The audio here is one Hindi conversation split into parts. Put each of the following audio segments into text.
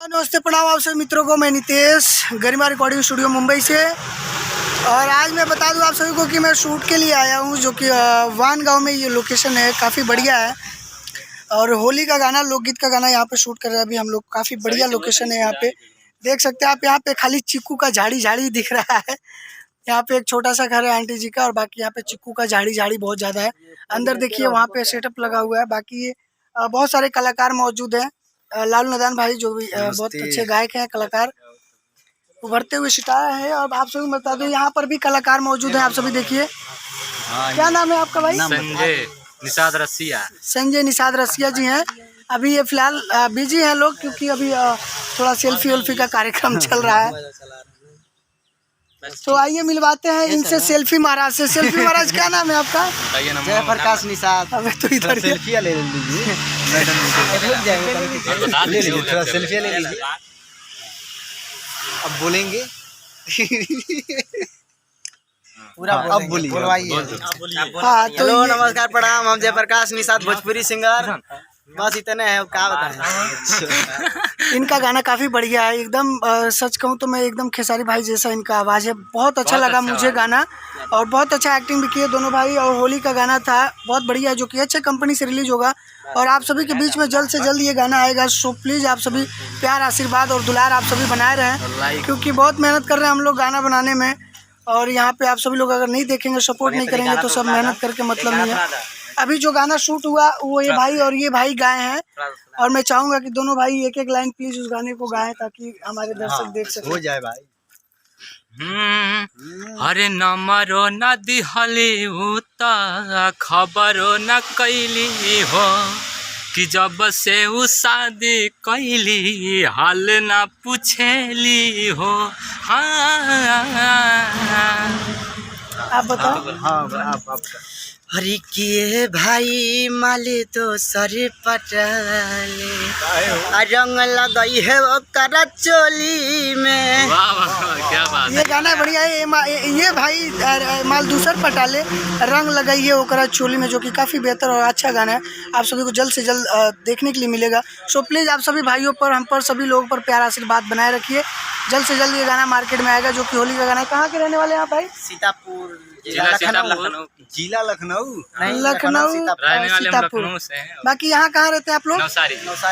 नमस्ते, प्रणाम आप सभी मित्रों को। मैं नितेश, गरिमा रिकॉर्डिंग स्टूडियो मुंबई से। और आज मैं बता दूं आप सभी को कि मैं शूट के लिए आया हूं, जो कि वान गांव में ये लोकेशन है, काफ़ी बढ़िया है। और होली का गाना, लोकगीत का गाना यहाँ पे शूट कर रहे हैं अभी हम लोग। काफ़ी बढ़िया लोकेशन है यहाँ पे, देख सकते हैं आप। यहाँ पे खाली चीकू का झाड़ी दिख रहा है। यहाँ पे एक छोटा सा घर है आंटी जी का, और बाकी यहाँ पे चीकू का झाड़ी बहुत ज़्यादा है। अंदर देखिए वहाँ पे सेटअप लगा हुआ है। बाकी बहुत सारे कलाकार मौजूद हैं। लालू नदान भाई जो भी बहुत अच्छे गायक हैं, कलाकार, उभरते हुए सितारा है। और आप सभी बता दो यहाँ पर भी कलाकार मौजूद हैं। आप सभी देखिए, क्या नाम है आपका भाई? संजय निषाद रसिया। संजय निषाद रसिया जी हैं। अभी ये फिलहाल बिजी हैं लोग, क्योंकि अभी थोड़ा सेल्फी का कार्यक्रम चल रहा है। तो आइए मिलवाते हैं इनसे सेल्फी महाराज से। सेल्फी महाराज, क्या नाम है आपका? जयप्रकाश निषाद। अबे तो इधर सेल्फिया ले लीजिए, थोड़ा सेल्फिया ले लीजिए। अब बोलेंगे पूरा अब बोलिए, बोलवाइए। हाँ, तो हेलो, नमस्कार, प्रणाम। हम जयप्रकाश निषाद, भोजपुरी सिंगर। बस इतने है, क्या बताएं। इनका गाना काफ़ी बढ़िया है एकदम। सच कहूँ तो मैं एकदम खेसारी भाई जैसा इनका आवाज़ है। बहुत अच्छा लगा मुझे गाना, और बहुत अच्छा एक्टिंग भी किए दोनों भाई। और होली का गाना था, बहुत बढ़िया, जो कि अच्छे कंपनी से रिलीज होगा। और आप सभी के बीच में जल्द से जल्द ये गाना आएगा। सो प्लीज़ आप सभी प्यार, आशीर्वाद और दुलार आप सभी बनाए रहें, क्योंकि बहुत मेहनत कर रहे हैं हम लोग गाना बनाने में। और यहाँ पे आप सभी लोग अगर नहीं देखेंगे, सपोर्ट नहीं करेंगे, तो सब मेहनत करके मतलब नहीं है। अभी जो गाना शूट हुआ वो ये भाई और ये भाई गाए हैं। और मैं चाहूँगा कि दोनों भाई एक एक लाइन प्लीज उस गाने को गाएं, ताकि हमारे दर्शक देख सकें। हो जाए भाई। अरे नमरो न दिहली उता खबरो न कैली हो, कि जब से उ शादी कैली हाल न पूछेली हो। हाँ, आप बताओ। हाँ, आप हरी किए भाई माले तो सर पटले, रंग लगाई है ओकरा चोली में। वाह वाह, क्या बात ये गाना बढ़िया है। ये भाई माल दूसर पटाले, रंग लगाइए ओकरा चोली में, जो कि काफ़ी बेहतर और अच्छा गाना है। आप सभी को जल्द से जल्द देखने के लिए मिलेगा। सो प्लीज़ आप सभी भाइयों पर, हम पर, सभी लोगों पर प्यार आशीर्वाद बनाए रखिए। जल्द से जल्द ये गाना मार्केट में आएगा, जो कि होली का गाना है। कहाँ के रहने वाले हैं आप भाई? सीतापुर जिला जिला लखनऊ। लखनऊ, रहने वाले हम सीतापुर। लखनऊ से हैं। बाकी यहाँ कहाँ रहते हैं आप लोग?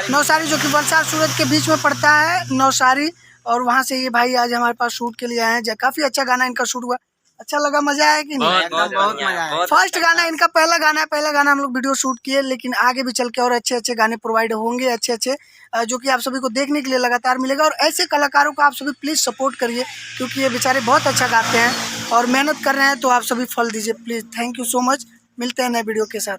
नवसारी, जो कि वलसाड सूरत के बीच में पड़ता है, नवसारी। और वहाँ से ये भाई आज हमारे पास शूट के लिए आए हैं। काफ़ी अच्छा गाना इनका शूट हुआ। अच्छा लगा, मजा आया कि नहीं? बहुत मजा आया। फर्स्ट गाना इनका, पहला गाना है। पहला गाना हम लोग वीडियो शूट किए, लेकिन आगे भी चल के और अच्छे गाने प्रोवाइड होंगे, अच्छे जो कि आप सभी को देखने के लिए लगातार मिलेगा। और ऐसे कलाकारों को आप सभी प्लीज़ सपोर्ट करिए, क्योंकि ये बेचारे बहुत अच्छा गाते हैं और मेहनत कर रहे हैं। तो आप सभी फल दीजिए please. Thank you so much. मिलते हैं नए वीडियो के साथ।